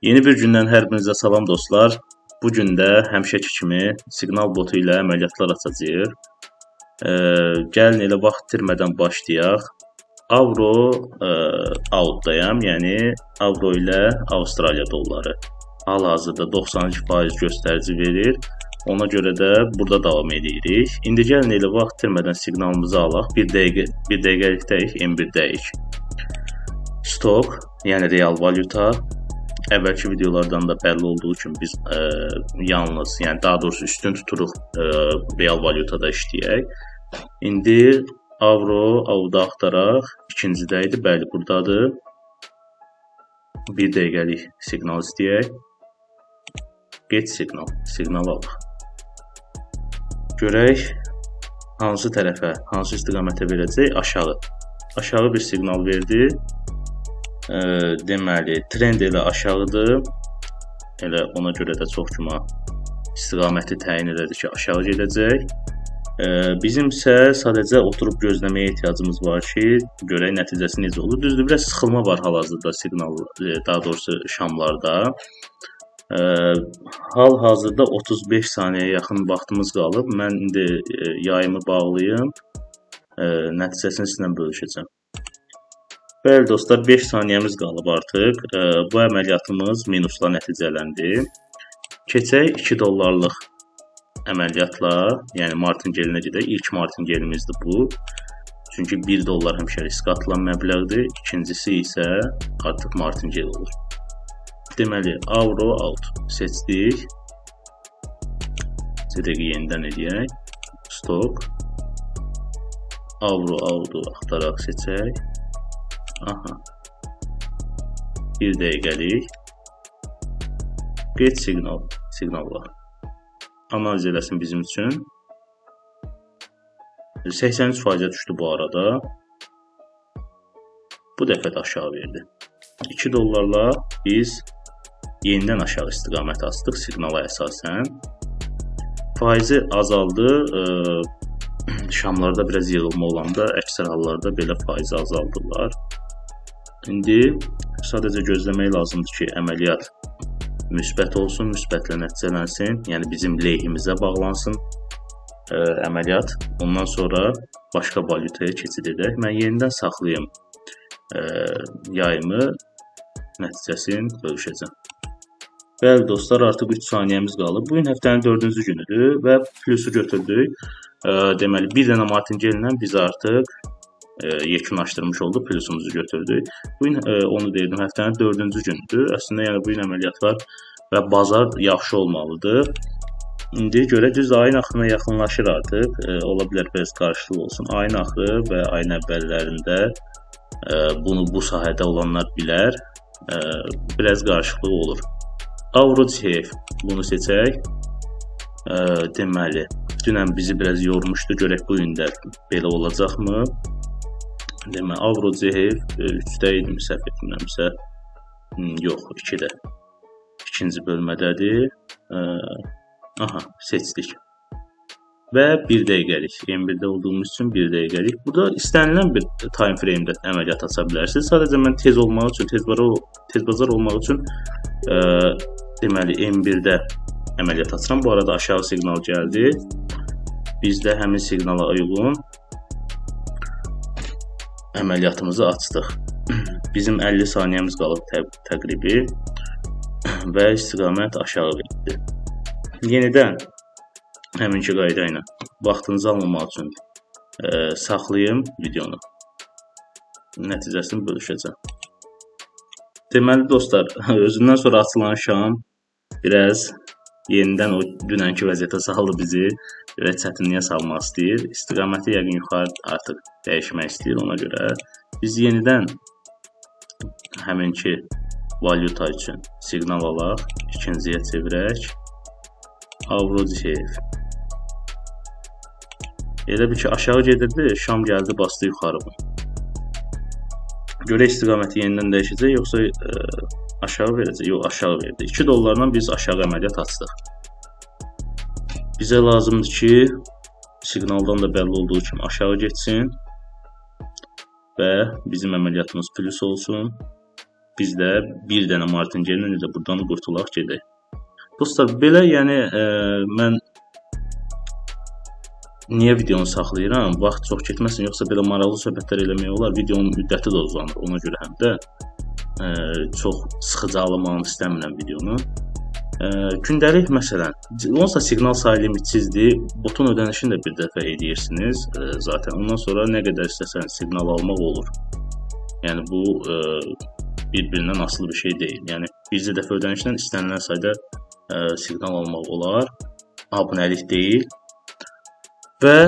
Yeni bir gündən hər birinizə salam dostlar. Bu gün də həmişəki kimi siqnal botu ilə əməliyyatlar açacağıq. Gəlin elə vaxt itirmədən başlayaq. Avro outdayam, yəni avro ilə Avstraliya dolları. Hal-hazırda 92% göstərici verir. Ona görə də burada davam edirik. İndi gəlin elə vaxt itirmədən siqnalımızı alaq. 1 dəqiqəlikdəyik, M1-dəyik. Stok, yəni real valyuta. Əvvəlki videolardan da bəlli olduğu kimi biz yalnız, yəni daha doğrusu üstün tuturuq real valyutada işləyək. İndi avro axtaraq, ikincidə idi, bəli buradadır. 1 dəqiqəlik siqnal istəyək. Get siqnal alaq. Görək hansı tərəfə, hansı istiqamətə verəcək, aşağı. Aşağı bir siqnal verdi. Deməli, trend elə aşağıdır. Elə ona görə də çox güman istiqaməti təyin elədi ki, aşağı gedəcək. Bizim isə sadəcə oturub gözləməyə ehtiyacımız var ki, görək nəticəsi necə olur. Düzdür, biraz sıxılma var hal-hazırda siqnal, daha doğrusu şamlarda. Hal-hazırda 35 saniyəyə yaxın vaxtımız qalıb. Mən indi yayımı bağlayım, nəticəsini sizinlə bölüşəcəm. Bəli dostlar, 5 saniyəmiz qalıb artıq. Bu əməliyyatımız minusla nəticələndi. Keçək 2 dollarlıq əməliyyatla, yəni martingelinə gedək. İlk martingelimizdir bu. Çünki 1 dollar həmişə risk atılan məbləğdir. İkincisi isə artıq martingel olur. Deməli, avro out seçdik. Sedəqi yenidən edək. Stop. Avro out'u axtaraq seçək. Aha. 1 dəqiqəlik. Get siqnal var. Analiz eləsin bizim üçün. 83%-ə düşdü bu arada. Bu dəfə də aşağı verdi. 2 dollarla biz yenidən aşağı istiqamət açdıq siqnala əsasən. Faizi azaldı. Şamlarda biraz yığılma olanda əksər hallarda belə faizi azaldırlar. İndi sadəcə gözləmək lazımdır ki, əməliyyat müsbət olsun, müsbətlə nəticələnsin. Yəni bizim lehimizə bağlansın əməliyyat. Ondan sonra başqa valyutaya keçid edək. Mən yenidən saxlayım yayımı, nəticəsini bölüşəcəm. Bəli dostlar, artıq 3 saniyəmiz qalıb. Bugün həftənin 4-cü günüdür və plusu götürdük. Deməli, bir dənə martingelinlə biz artıq yekunlaşdırmış olduq, plusumuzu götürdük. Bugün onu deyirdim, həftənin 4-cü günüdür. Əslində yəni bugün əməliyyatlar və bazar yaxşı olmalıdır. İndi görə düz ayın axırına yaxınlaşır artıq. Ola bilər biraz qarşılıq olsun. Ayın axırı və ayın əvvəllərində bunu bu sahədə olanlar bilər. Biraz qarşılıq olur. Avro CF bunu seçək. Deməli, dünən bizi biraz yormuşdu. Görək bu gün də belə olacaqmı? Deməli, avro CF 3-də idi, səhv etmirəmsə. Yox, 2-də. İkinci bölmədədir. Aha, seçdik. Və 1 dəqiqəlik. M1-də olduğumuz üçün 1 dəqiqəlik. Burada istənilən bir time frame-də əməliyyat aça bilərsiniz. Sadəcə mən tez olmaq üçün, tezbazar olmaq üçün deməli, M1-də əməliyyat açıram. Bu arada aşağı siqnal gəldi. Biz də həmin siqnala uyğun əməliyyatımızı açdıq. Bizim 50 saniyəmiz qalıb təqribi və istiqamət aşağı verdi. Yenidən həminki qayda ilə vaxtınızı almamaq üçün saxlayım videonu. Nəticəsini bölüşəcəm. Deməli dostlar, özündən sonra açılan şam biraz yenidən o dünənki vəziyyətə saldı bizi. Biraz çətinliyə salmaq istəyir. İstiqaməti yəqin yuxarı artıq dəyişmək istəyir. Ona görə biz yenidən həminki valyuta üçün siqnal alaq. İkinciyə çevirək. Avro CF. Elə bir ki, aşağı gedirdi, şam gəldi, bastı yuxarı. Görə istiqaməti yenidən dəyişəcək, yoxsa aşağı verəcək? Yox, aşağı verdi. 2 dollarla biz aşağı əməliyyat açdıq. Bizə lazımdır ki, siqnaldan da bəlli olduğu kimi aşağı getsin və bizim əməliyyatımız plus olsun. biz də bir dənə martingale ilə buradan qurtulaq gedək. Dostlar, belə yəni mən niyə videonu saxlayıram? Vaxt çox getməsin, yoxsa belə maraqlı söhbətlər eləmək olar. Videonun müddəti də uzanır. Ona görə həm də çox sıxıcı alınmağını istəmirəm videonu. Gündəlik məsələn, onsuz da siqnal sayı limitsizdir. Botun ödənişini də bir dəfə edirsiniz zaten. Ondan sonra nə qədər istəsəniz siqnal almaq olur. Yəni bu bir-birindən asılı bir şey deyil. Yəni bircə dəfə ödənişdən istənilən sayda siqnal almaq olar. Abunəlik deyil. Və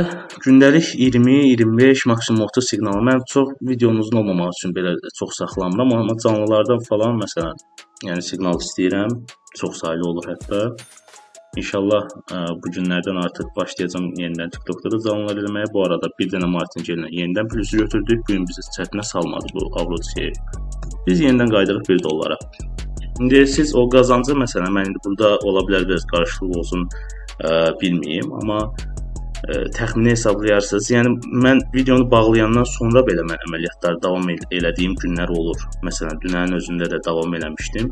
gündəlik 20-25, maksimum 30 siqnalı. Mən çox videonun uzun olmamaq üçün belə çox saxlamıram, amma canlılardan falan məsələn, yəni siqnal istəyirəm. Çox saylı olur hətta. İnşallah bu günlərdən artıq başlayacağam yenidən TikTokda da canlılar eləməyə. Bu arada bir dənə martingale ilə yenidən plus'u götürdük. Bu gün bizi çətinə salmadı bu Avro-Çiyə. Biz yenidən qaydırıq $1. İndi siz o qazancı məsələn, mən indi burada ola bilər biraz qarışıqlıq olsun bilməyim, amma təxmini hesablayarsınız. Yəni mən videonu bağlayandan sonra belə mən əməliyyatları davam elədiyim günlər olur. Məsələn, dünənin özündə də davam eləmişdim.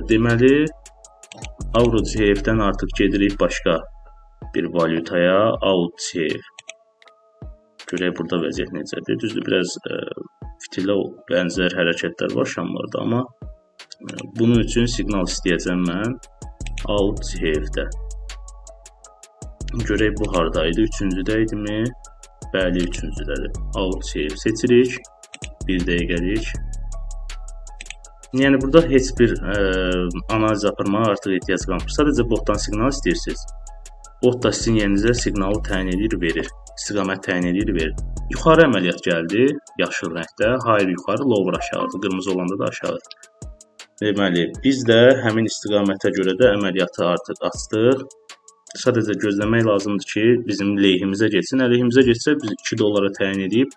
Deməli, Avro-Çiyə-dən artıq gedirik başqa bir valyutaya, AUD-Çiyə. Görək burada vəziyyət necədir. Düzdür, biraz fitilə bənzər hərəkətlər var şamlarda, amma bunun üçün siqnal istəyəcəm mən AUD-Çiyə-də. Görək bu haradaydı, 3-cüdə idimi? Bəli, 3-cüdədir. AUD-Çiyə seçirik, bir dəqiqəlik. Yəni burada heç bir analiz aparmağa artıq ehtiyac qalmır. Sadəcə botdan siqnal istəyirsiniz. Bot da sizin yerinizə siqnalı təyin edir, verir. İstiqamət təyin edir, verir. Yuxarı əməliyyat gəldi, yaşıl rəngdə. Hayır yuxarı, lower aşağıdır. Qırmızı olanda da aşağıdır. Deməli, biz də həmin istiqamətə görə də əməliyyatı artıq açdıq. Sadəcə gözləmək lazımdır ki, bizim lehimizə getsin. Əleyhimizə getsə biz $2 təyin edib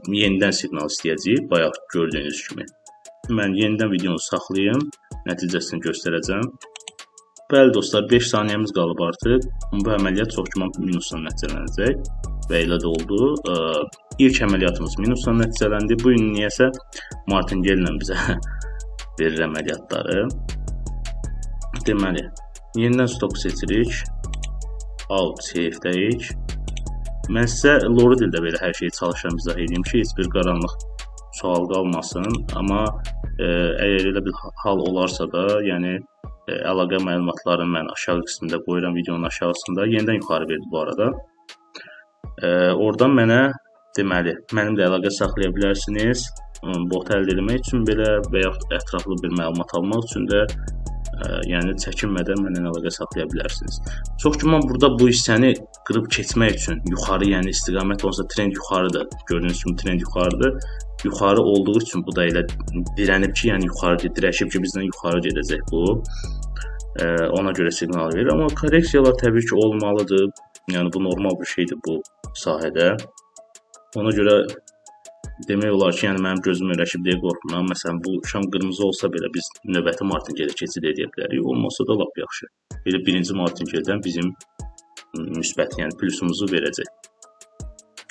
yenidən siqnal istəyəcəyik. Bayaq gördüyünüz kimi. Mən yenidən videonu saxlayım, nəticəsini göstərəcəm. Bəli dostlar, 5 saniyəmiz qalıb artıq. Bu əməliyyat çox güman minusla nəticələnəcək və elə də oldu. İlk əməliyyatımız minusla nəticələndi. Bu gün niyəsə martingale ilə bizə verir əməliyyatları. Deməli, yenidən stop seçirik. AUD-Çiyə-deyik. Mən sizə loru dildə belə hər şeyi çalışan izah edeyim ki, heç bir qaranlıq sual qalmasın, amma əgər elə bir hal olarsa da, yəni əlaqə məlumatlarını mən aşağı qismində qoyuram videonun aşağısında. Yenidən yuxarı verdi bu arada. Oradan mənə deməli, mənimlə əlaqə saxlaya bilərsiniz. Bot əldə etmək üçün belə və yaxud ətraflı bir məlumat almaq üçün də yəni çəkinmədən mənimlə əlaqə saxlaya bilərsiniz. Çox güman burada bu hissəni qırıb keçmək üçün yuxarı, yəni istiqamət olsa trend yuxarıdır. Gördüyünüz kimi trend yuxarıdır. Yuxarı olduğu üçün bu da elə dirənib ki, yəni yuxarı dirəşib ki, bizdən yuxarı gedəcək bu. Ona görə siqnal verir. Amma korreksiyalar təbii ki olmalıdır. Yəni bu normal bir şeydir bu sahədə. Ona görə demək olar ki, yəni mənim gözüm öyrəşib deyə qorxmuram. Məsələn, bu şam qırmızı olsa belə biz növbəti martingale keçid edə bilərik. Olmasa da lap yaxşı. Belə birinci martingaledən bizim müsbət, yəni plusumuzu verəcək.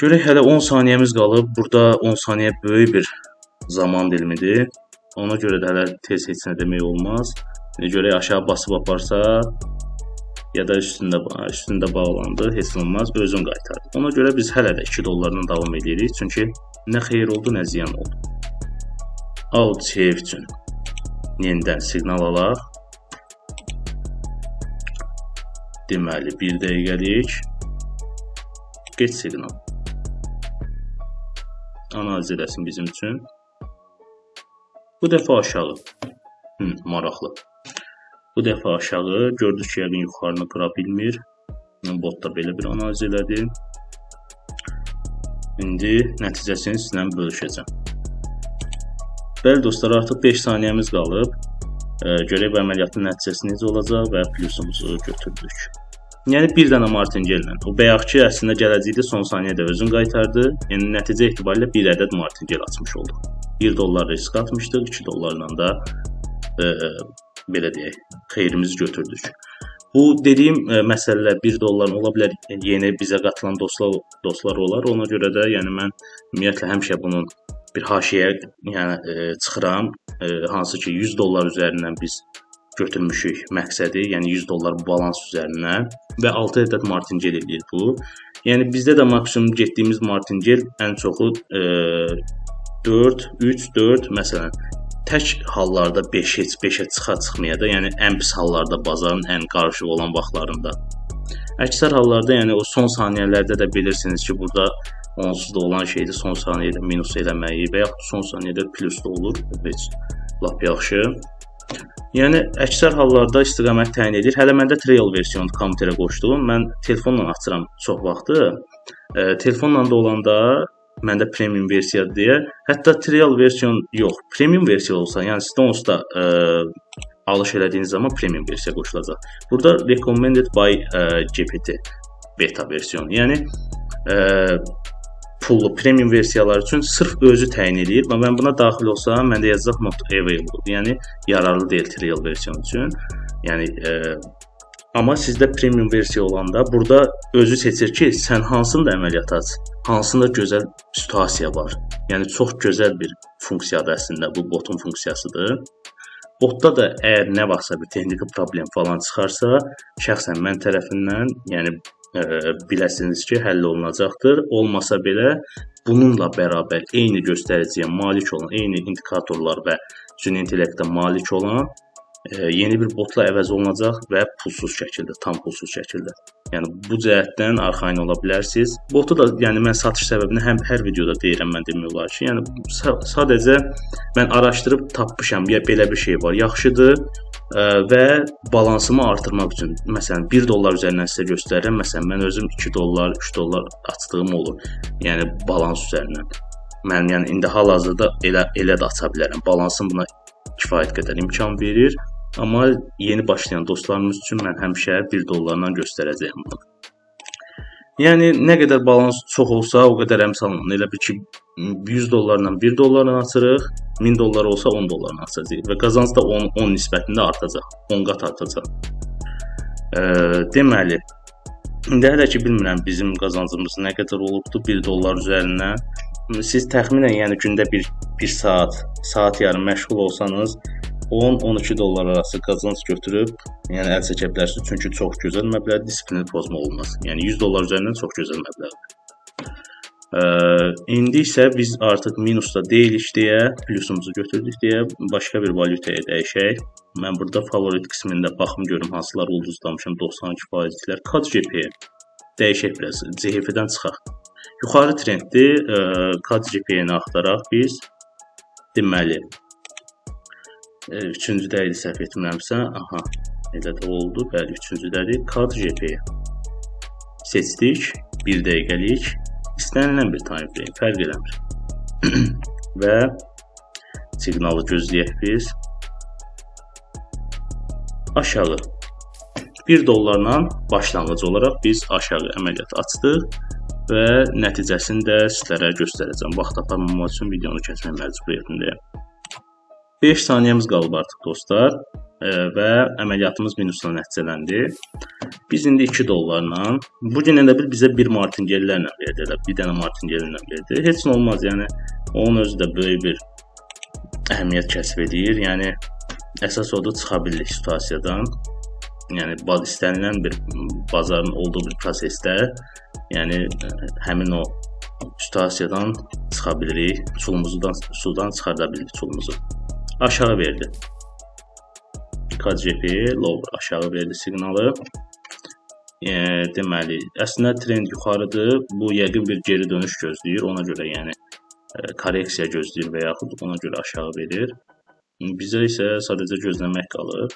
Görək, hələ 10 saniyəmiz qalıb. Burada 10 saniyə böyük bir zaman dilimidir. Ona görə də hələ tez heç nə demək olmaz. Görək, aşağı basıb aparsa ya da üstündə bağlandı, heç nə olmaz, özün qaytardı. Ona görə biz hələ də $2 davam edirik. Çünki nə xeyir oldu, nə ziyan oldu. AUD-Çiyə üçün yenidən siqnal alaq. Deməli, bir dəqiqəlik geç siqnal. Analiz eləsin bizim üçün. Bu dəfə aşağı. Maraqlı. Bu dəfə aşağı. Gördük ki, yəqin yuxarını qıra bilmir. Bot da belə bir analiz elədi. İndi nəticəsini sizlə bölüşəcəm. Bəli dostlar, artıq 5 saniyəmiz qalıb. Görək bu əməliyyatın nəticəsi necə olacaq və plusumuzu götürdük. Yəni bir dənə martingale ilə. O bayaqki əslində gələcəkdi, son saniyədə özün qaytardı. Yəni nəticə etibarilə bir ədəd martingale açmış olduq. $1 risk atmışdıq, $2 da belə deyək, xeyrimizi götürdük. Bu dediyim məsələlər $1 ola bilər, yeni bizə qatılan dostlar olar. Ona görə də yəni mən ümumiyyətlə həmişə bunun bir haşiyə, yəni çıxıram, hansı ki 100 dollar üzərindən biz götürmüşük məqsədi, yəni 100 dollar balans üzərindən və 6 ədəd martingel eləyir bu. Yəni bizdə də maksimum getdiyimiz martingel ən çoxu 4, 3, 4 məsələn tək hallarda 5 heç 5-ə çıxmaya da, yəni ən pis hallarda bazarın ən qarışıq olan vaxtlarında. Əksər hallarda, yəni o son saniyələrdə də bilirsiniz ki, burada onsuz da olan şeydir, son saniyədə minus eləməyi və yaxud son saniyədə plus da olur. Heç lap yaxşı. Yəni əksər hallarda istiqamət təyin edir. Hələ məndə trial versiyonu kompüterə qoşdum. Mən telefonla açıram çox vaxtı. Telefonla da olanda məndə premium versiyadır deyə. Hətta trial versiyon yox, premium versiya olsa, yəni sizdə onsuz da alış elədiyiniz zaman premium versiya qoşulacaq. Burada recommended by GPT beta versiyonu. Yəni pullu premium versiyalar üçün sırf özü təyin edir. Mən buna daxil olsam, məndə yazacaq not available. Yəni yararlı deyil trial versiyon üçün. Yəni amma sizdə premium versiya olanda burada özü seçir ki, sən hansında əməliyyat aç, hansında gözəl situasiya var. Yəni çox gözəl bir funksiyadır əslində, bu botun funksiyasıdır. Botda da əgər nə vaxtsa bir texniki problem falan çıxarsa, şəxsən mən tərəfindən, yəni biləsiniz ki, həll olunacaqdır. Olmasa belə bununla bərabər eyni göstəriciyə malik olan, eyni indikatorlar və süni intellektə malik olan yeni bir botla əvəz olunacaq və pulsuz şəkildə, tam pulsuz şəkildə. Yəni bu cəhətdən arxayın ola bilərsiniz. Botu da, yəni mən satış səbəbini hər videoda deyirəm, mən demək olar ki, yəni sadəcə mən araşdırıb tapmışam, ya belə bir şey var, yaxşıdır və balansımı artırmaq üçün, məsələn 1 dollar üzərindən sizə göstərirəm, məsələn mən özüm 2 dollar, 3 dollar açdığım olur, yəni balans üzərindən. Mən yəni indi hal-hazırda elə də aça bilərəm, balansım buna kifayət qədər imkan verir, amma yeni başlayan dostlarımız üçün mən həmişə 1 dollardan göstərəcəyəm bunu. Yəni nə qədər balans çox olsa, o qədər əmsalın. Elə bir ki 100 dollarla 1 dollarla açırıq, 1000 dollar olsa 10 dollarla açacağıq və qazanc da 10 nisbətində artacaq, 10 qat artacaq. Deməli, indi hələ ki bilmirəm bizim qazancımız nə qədər olubdur 1 dollar üzərindən. Siz təxminən yəni gündə bir saat yarım məşğul olsanız 10-12 dollar arası qazanc götürüb, yəni əl çəkə bilərsiniz. Çünki çox gözəl məbləğ, disiplini pozmaq olmaz. Yəni 100 dollar üzərindən çox gözəl məbləğdir. İndi isə biz artıq minusda deyilik deyə, plusumuzu götürdük deyə başqa bir valyutaya dəyişək. Mən burada favorit qismində baxım görüm hansılar ulduzlamışam, 92%'lər. KGP dəyişək biraz, CHF-dən çıxaq. Yuxarı trenddir, KGP-ni axtaraq biz, deməli, üçüncüdə idi səhv etmirəmsə, aha, elə də oldu, bəli, üçüncüdədir, KGP seçdik, 1 dəqiqəlik, istənilən bir time frame, fərq eləmir və siqnalı gözləyək biz, aşağı, 1 dollarla başlanğıc olaraq biz aşağı əməliyyat açdıq və nəticəsini də sizlərə göstərəcəm. Vaxt aparmamaq üçün videonu kəsmək məcburiyyətindəyəm. 5 saniyəmiz qalıb artıq dostlar və əməliyyatımız minusla nəticələndi. Biz indi 2 dollarla, bugün elə bil bizə bir martingellərlə verdi, bir dənə martingellərlə verdi. Heç nə olmaz, yəni onun özü də böyük bir əhəmiyyət kəsb edir. Yəni əsas odur çıxa bildik situasiyadan. Yəni istənilən bir bazarın olduğu bir prosesdə, yəni həmin o situasiyadan çıxa bilirik, sudan çıxarda bilirik çulumuzu. Aşağı verdi. KGP lower aşağı verdi siqnalı. Deməli, əslində trend yuxarıdır. Bu yəqin bir geri dönüş gözləyir. Ona görə yəni korreksiya gözləyir və yaxud ona görə aşağı verir. Bizə isə sadəcə gözləmək qalır.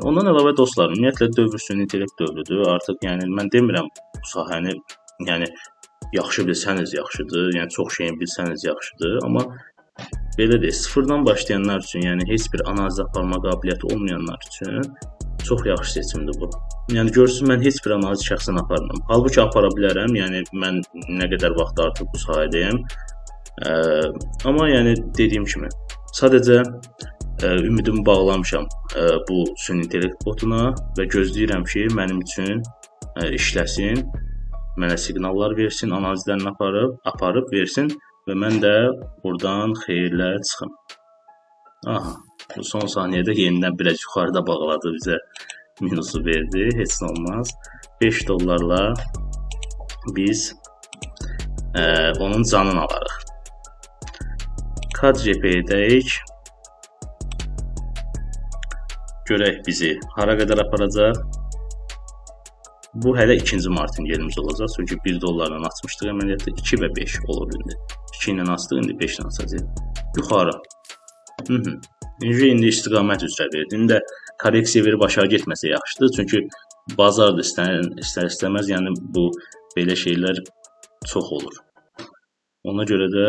Ondan əlavə dostlar, ümumiyyətlə dövr süni intellekt dövrüdür. Artıq yəni mən demirəm bu sahəni, yəni yaxşı bilsəniz yaxşıdır, yəni çox şeyin bilsəniz yaxşıdır, amma belə deyil, sıfırdan başlayanlar üçün, yəni heç bir analiz aparma qabiliyyəti olmayanlar üçün çox yaxşı seçimdir bu. Yəni görürsünüz, mən heç bir analiz şəxsən aparmam. Halbuki apara bilərəm, yəni mən nə qədər vaxt artıq bu sahədəyəm. Amma yəni dediyim kimi, sadəcə ümidimi bağlamışam bu süni intellekt botuna və gözləyirəm ki, mənim üçün işləsin, mənə siqnallar versin, analizlərini aparıb versin və mən də buradan xeyirlə çıxım. Aha, bu son saniyədə yenidən biraz yuxarıda bağladı bizə. Minusu verdi, heç nə olmaz. 5 dollarla biz onun canını alarıq. CardGP'dəyik. Görək bizi hara qədər aparacaq. Bu hələ 2-ci martingəlimiz olacaq. Çünki 1 dollarla açmışdıq əməliyyatda 2 və 5 olur indi. 2 ilə açdıq, indi 5 ilə açacaq. Yuxarı. İndi istiqamət üzrə verdi. İndi də korreksiya verib aşağı getməsə yaxşıdır. Çünki bazarda istər-istəməz, yəni bu belə şeylər çox olur. Ona görə də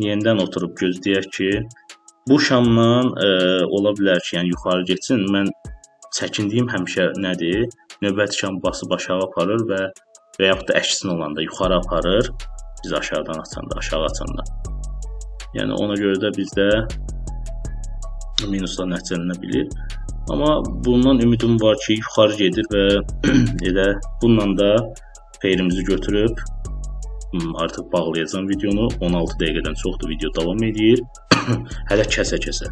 yenidən oturub gözləyək ki, bu şamdan ola bilər ki, yəni yuxarı getsin. Mən çəkindiyim həmişə nədir? Növbəti şam basıb aşağı aparır və yaxud da əksin olanda yuxarı aparır. Biz aşağıdan açanda, aşağı açanda. Yəni ona görə də bizdə minusla nəticələnə bilir. Amma bundan ümidim var ki, yuxarı gedir və elə bununla da xeyrimizi götürüb artıq bağlayacağım videonu. 16 dəqiqədən çoxdur video davam edir. Hələ kəsə-kəsə.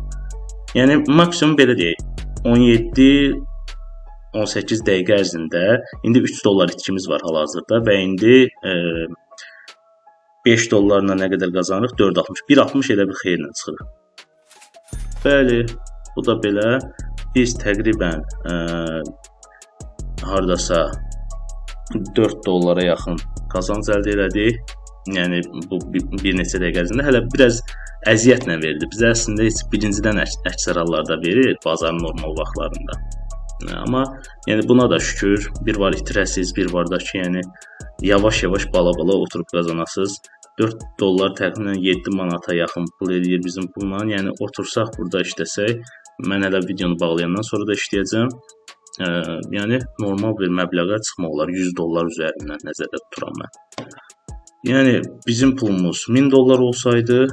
Yəni maksimum belə deyək. 17-18 dəqiqə ərzində indi 3 dollar itkimiz var hal-hazırda və indi 5 dollarla nə qədər qazanırıq? 4.60. 1.60 elə bir xeyirlə çıxırıq. Bəli, bu da belə. Biz təqribən hardasa 4 dollara yaxın qazanc əldə elədik. Yəni bu bir neçə dəqiqə ərzində hələ biraz əziyyətlə verildi. Bizə əslində heç birincidən əksər hallarda verir bazarın normal vaxtlarında. Amma yəni buna da şükür, bir var itirəsiz, bir var da ki, yəni yavaş-yavaş bala-bala oturub qazanasınız. 4 dollar təxminən 7 manata yaxın pul edir bizim pulla. Yəni otursaq burada işləsək, mən hələ videonu bağlayandan sonra da işləyəcəm. Yəni normal bir məbləğə çıxmaq olar. 100 dollar üzərindən nəzərdə tuturam mən. Yəni bizim pulumuz 1000 dollar olsaydı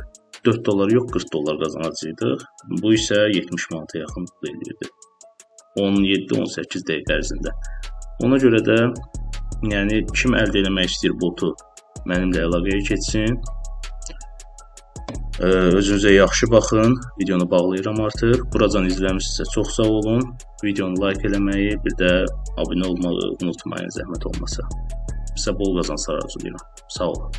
4 dollar yox 40 dollar qazanacaqdıq. Bu isə 70 manata yaxın pul edirdi. 17-18 dəqiqə ərzində. Ona görə də yəni kim əldə etmək istəyir botu mənimlə əlaqəyə keçsin. Özünüzə yaxşı baxın. Videonu bağlayıram artıq. Buradan izləmişsinizsə çox sağ olun. Videonu like eləməyi, bir də abunə olmağı unutmayın zəhmət olmasa. Sizə bol qazançlar arzulayıram. Sağ olun.